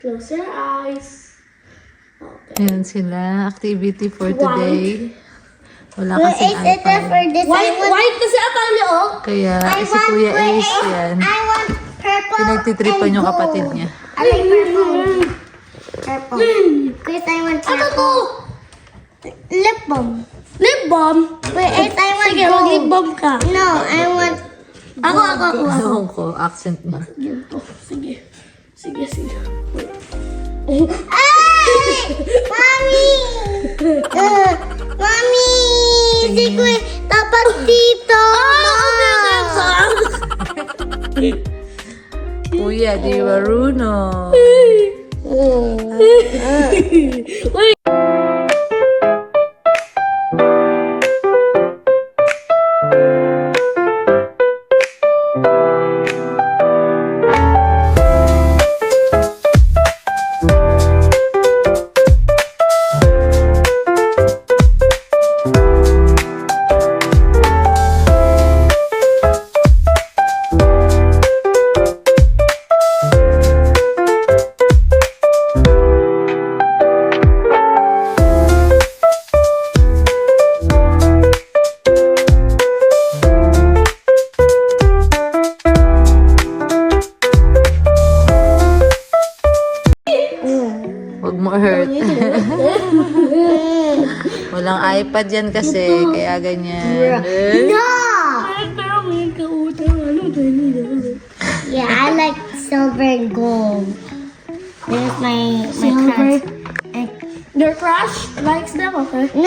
Close your eyes. Okay. Ayan sila. Activity for today. Wala kasi Is it for this? White kasi atali, oh. Kaya si Kuya Ace yan. I want purple. Pinagtitripan yung kapatid niya. I like purple. Purple. Chris, I want Ano purple. to? Lip balm. Lip balm? Wait, I want Sige, gold. mag-lip balm ka. No, I want. Ako. Ewan ko, accent niya. Ganito. Sige. Sige. Ay! Mommy! Mommy! Si Kuya, dapat dito. Kuya, di marunong. Huwag mo hurt. Walang iPad yan kasi, kaya ganyan. No! Pero may kautang. Ano tayo? Yeah, I like silver and gold. There's my Silver. crush. Your crush likes them, okay? No.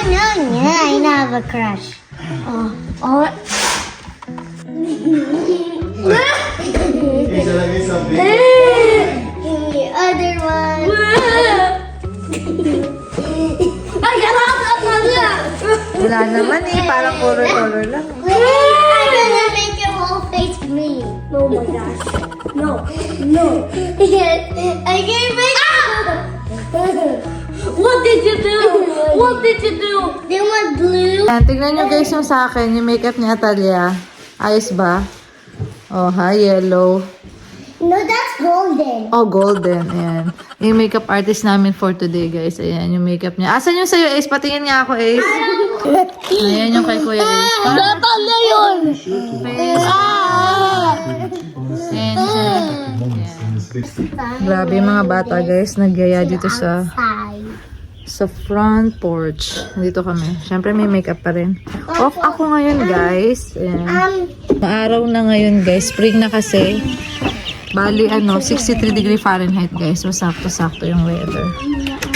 Yeah, I don't have a crush. Oh. The other one. Ay, garapan na niya! Wala naman eh, parang color lang. I'm gonna make your whole face green. Oh my gosh. No. I gave my. What did you do? What did you do? They want blue. Ayan, tignan nyo guys yung sa akin, yung makeup ni Atalia. Ayos ba? Oh, ha, yellow. No, that's golden. Oh, golden. Ayan. Yung makeup artist namin for today, guys. Ayan, yung makeup niya. Asan yung sa'yo, Ace? Patingin nga ako, Ace. Ayan yung kay Kuya Ace. Natala yun! Ayan siya. Grabe yung mga bata, guys. Nagyaya dito sa front porch. Dito kami. Siyempre, may makeup pa rin. Off ako ngayon, guys. Ayan. Maaraw na ngayon, guys. Spring na kasi. Bali, 63 degree Fahrenheit, guys. So, sakto-sakto yung weather.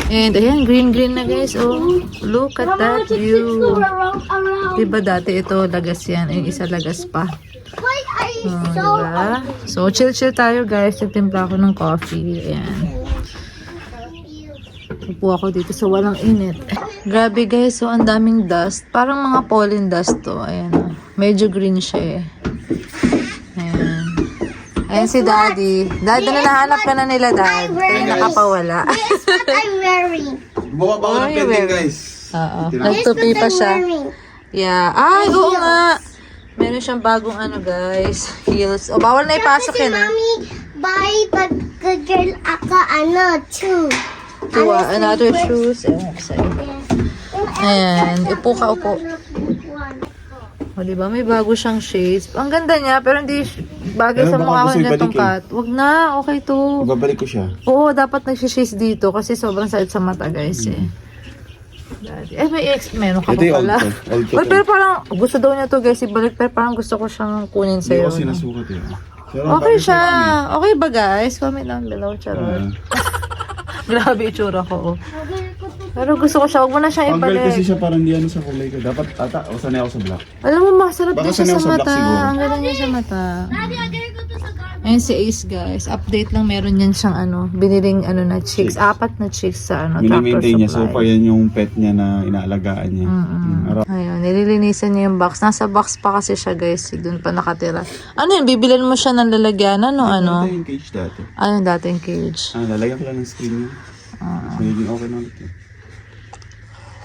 And, ayan, green na, guys. Oh, look at that view. Diba dati ito, lagas yan. Yung isa lagas pa. Why are you Oh, so diba? So, chill tayo, guys. Nagtimpla ako ng coffee. Ayan. Upo ako dito sa walang init. Grabe, guys. So, ang daming dust. Parang mga pollen dust to. Ayan. Medyo green siya eh. Ayan. Ayan si Daddy. Daddy, na nahanap ka na nila, Dad. Kaya nakapawala. Guess what I'm wearing? Buka pa ako ng you pending, wearing? guys. Oo. Guess Nagtupi what pa I'm siya. wearing? Yeah. Ay, oo nga. Meron siyang bagong guys. Heels. O, bawal na ipasok Kasi yan, ha? mommy, buy pag girl two. Another shoes. Ayan, sa'yo. Ayan. Upo ka, upo. O, diba? May bago siyang shades. Ang ganda niya, pero hindi bagay Pero sa baka mukha ko gusto yung ibalik tungkat. Wag na, okay to. Babalik ko siya. Oo, dapat nagsishades dito kasi sobrang sakit sa mata, guys, eh. Daddy. Meron ka Ito pa yung pala. old Uy, pero parang, gusto daw niya to, guys, ibalik, pero parang gusto ko siyang kunin Hindi sa'yo. ko no? sinasukat yun. Pero Okay bakit siya. sa Okay ba, guys? Comment down below, charot. amin? Grabe itsura ko, oh. Pero gusto ko siya, huwag mo na siyang Pang girl kasi ibalik. siya parang di ano sa kulay ko. Dapat o sanay ako sa black. Alam mo, masarap Baka din siya sanay sa ako sa black mata. siguro. Ang ganda niya sa mata. Ayun si Ace, guys. Update lang, meron yan siyang biniling na chicks. 4 na chicks sa Minimaintain niya. So, Supply. pa yan yung pet niya na inaalagaan niya. Ayun, nililinisan niya yung box. Nasa box pa kasi siya, guys. Doon pa nakatira. Ano yun? Bibilan mo siya ng lalagyanan o ano? Ito yung cage dati. Ayun, dating cage. Lalagyan ko lang ng screen yun. Magiging okay na ulit yun.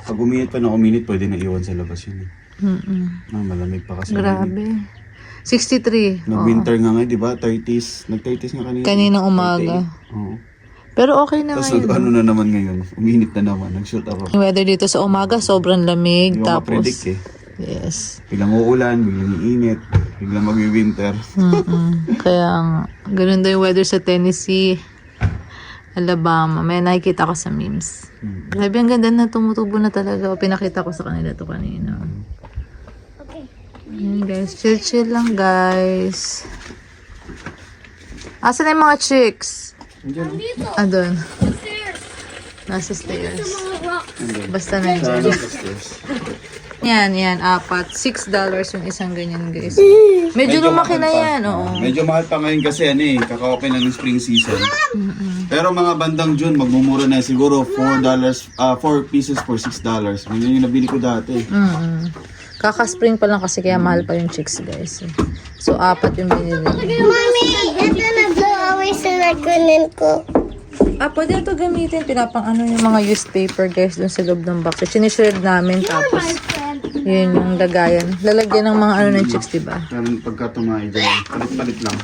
Pag uminit pa na uminit, pwede na iwan sa labas yun. Malamig pa kasi. Grabe. 63. Nag-winter nga ngayon, di ba? 30s. Nag-30s nga kanina. Kaninang umaga. 38. Oo. Pero okay na Tapos ngayon. ano na naman ngayon, uminit na naman, nag-shoot ako. Yung weather dito sa umaga, sobrang lamig. Hindi ko ma-predict Tapos, eh. yes. Biglang uulan, biglang iinit, biglang mag-winter. Kaya, ganun daw yung weather sa Tennessee, Alabama. May nakikita ko sa memes. Grabe, ang ganda na tumutubo na talaga. Pinakita ko sa kanila to kanina. Ayan guys, chill lang guys. Asan na yung mga chicks? Ah, doon. Nasa stairs. Basta nandiyan. Yan, apat. $6 yung isang ganyan, guys. Medyo lumaki na yan, oo. Medyo mahal pa ngayon kasi kaka-open na ng spring season. Pero mga bandang June, magmumura na siguro $4 pieces for $6. Yun yung nabili ko dati. Kaka-spring pa lang kasi kaya mahal pa yung chicks, guys. So, apat yung binili. Mommy, ito na blow away sa kunin ko. Pwede ito gamitin. Pinapang ano yung mga used paper, guys, dun sa loob ng box. So, sinishred namin, tapos yun yung lagayan. Lalagyan ng mga ano ng chicks, diba? Pero pagka tumahay dyan, palit-palit lang.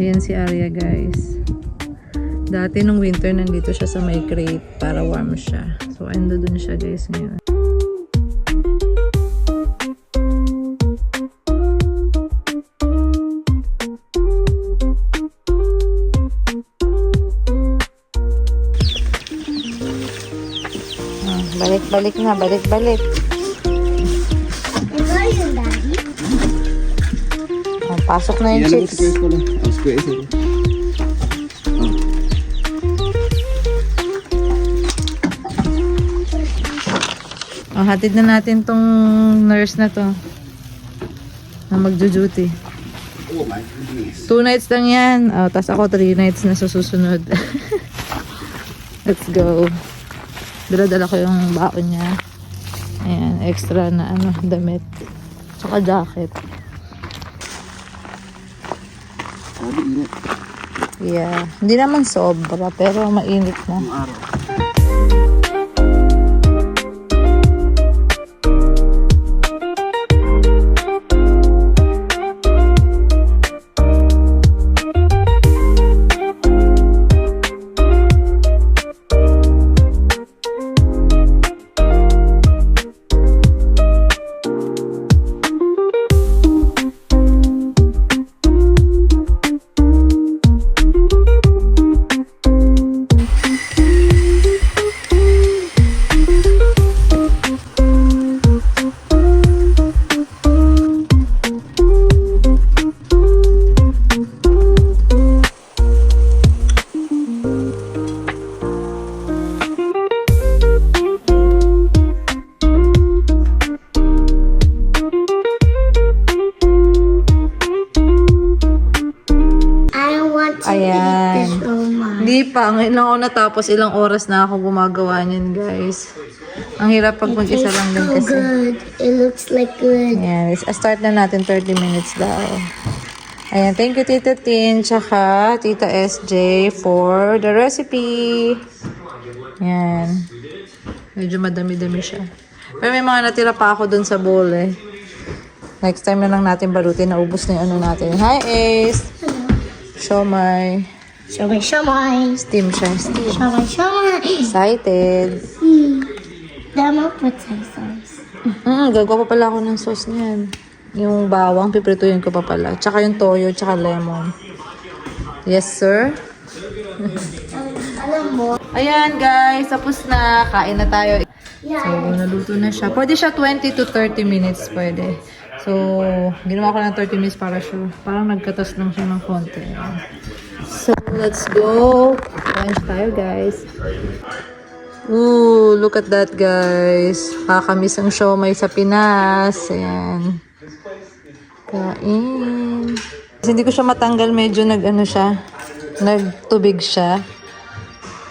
Ayan si Arya, guys. Dati nung winter, nandito siya sa may crate para warm siya. So, ando dun siya, guys, ngayon. Balik na, balik. Ito yung daddy. Pasok na yung chicks. Hatid na natin tong nurse na to na magjo-duty. Oh my goodness. 2 nights lang yan. Tapos ako 3 nights na susunod. Let's go. Dala-dala ko yung baon niya. Ayan, extra na damit. Tsaka jacket. Yeah. Hindi naman sobra, pero mainit na. Ayan. Hindi pa. Ngayon lang ako natapos. Ilang oras na ako gumagawa niyan, guys. Ang hirap pag mag-isa lang din So kasi. good. It looks like good. Ayan. Start na natin 30 minutes daw. Ayan. Thank you, Tita Tin. Tsaka Tita SJ for the recipe. Ayan. Medyo madami-dami siya. Pero may mga natira pa ako dun sa bowl eh. Next time na lang natin balutin. Naubos na yung ano natin. Hi, Ace! Siomay. Shamay. Steam siya. Steam. Shamay. Excited. Dama put some sauce. Gagawa pa pala ako ng sauce niyan. Yung bawang, piprituhin ko pa pala. Tsaka yung toyo, tsaka lemon. Yes, sir. Alam mo. Ayan, guys. Tapos na. Kain na tayo. So, naluto na siya. Pwede siya 20 to 30 minutes. Pwede. So, ginawa ko ng 30 minutes para sure. Parang nagkatas lang siya ng konti. So, let's go. Lunch tayo, guys. Ooh, look at that, guys. Kakamiss ang siomay sa Pinas. Ayan. Kain. Kasi hindi ko siya matanggal. Medyo nagtubig siya.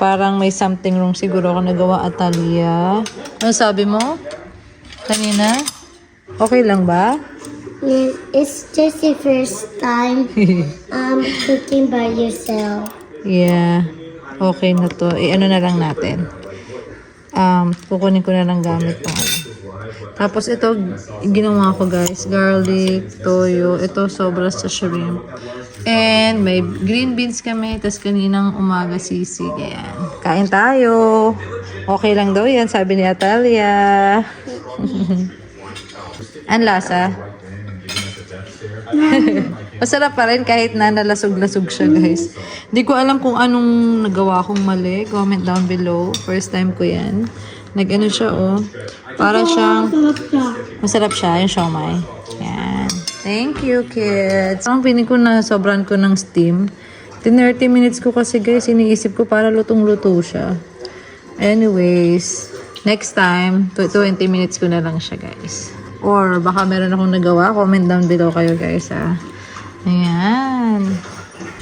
Parang may something wrong siguro ako nagawa, Atalia. Ano sabi mo? Kanina? Okay lang ba? Yeah, it's just the first time cooking by yourself. Yeah. Okay na to. Ano na lang natin. Kukunin ko na lang gamit pa. Tapos ito, ginawa ko guys. Garlic, toyo. Ito, sobra sa shrimp. And may green beans kami. Tapos kaninang umaga sisig. Ayan. Kain tayo. Okay lang daw yan, sabi ni Atalia. Ang lasa? Masarap pa rin kahit na nalasog-lasog siya, guys. Hindi ko alam kung anong nagawa kong mali. Comment down below. First time ko yan. Nag-ano siya, oh. Para siyang... Masarap siya, yung siomai. Yan. Thank you, kids. Ang pinig ko na sobrang ko ng steam. 30 minutes ko kasi, guys. Iniisip ko para lutong-luto siya. Anyways, next time, 20 minutes ko na lang siya, guys. Or baka meron akong nagawa. Comment down below kayo, guys, ha. Ayan.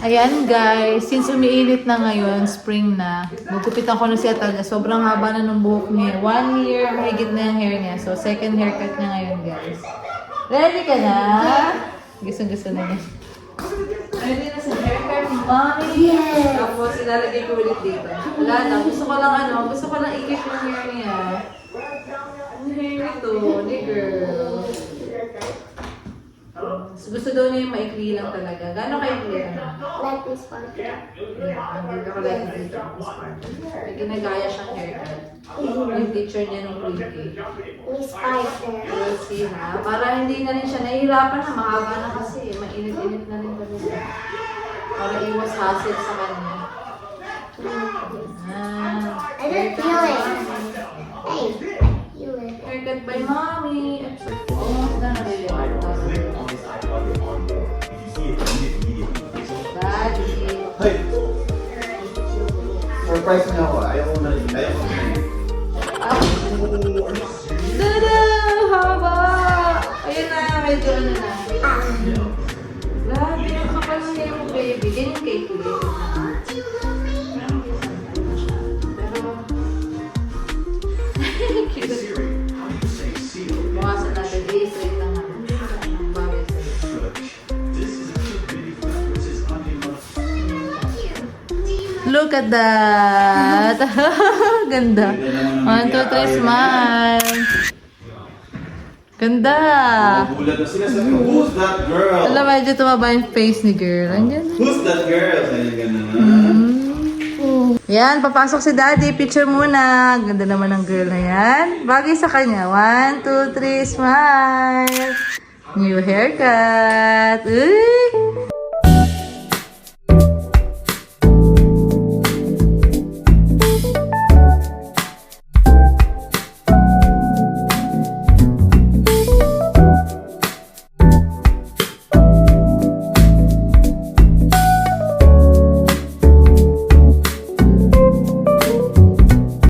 Ayan, guys. Since umiinit na ngayon, spring na, magkupitan ko na si Atalia. Sobrang haba na ng buhok niya. 1 year, mahigit na yung hair niya. So, second haircut niya ngayon, guys. Ready ka na? Gusto na niya. Ready na sa haircut ni Mommy? Yes! Tapos, ilalagay ko ulit dito. Wala na. Gusto ko lang ikip yung hair niya. Ang hair nito, ni girl. Gusto daw niya yung maikli lang talaga. Gano'n kaikli ka? Like this one. Dito ko like dito. May ginagaya siyang haircut. Yung teacher niya nung pre-K. Miss Piper. We'll see ha. Para hindi na rin siya nahihirapan na. Mahaba na kasi. Mainit-init na rin talaga. Para iwas hassle sa kanya. I don't feel it. Hey, feel it. Haircut by Mommy. Almost done already. Daddy. Hey! Surprise niya ako. Ayaw ko na. Tada! Haba! Ayun na, medyo ano na. Grabe, ang kapal ng hair mo, baby. Ganyan kay Clay. Pero... cute. Bukasan natin. I-straight lang natin. Ang bagay sa'yo. Look at that! Ganda. 1, 2, 3, smile! Ganda! Gulat na sila sa who's that girl? Alam, medyo tumaba yung face ni girl. Andyan. Who's that girl? Sabi niya gano'n. Yan, papasok si Daddy. Picture muna. Ganda naman ng girl na yan. Bagay sa kanya. 1, 2, 3, smile! New haircut! Uy!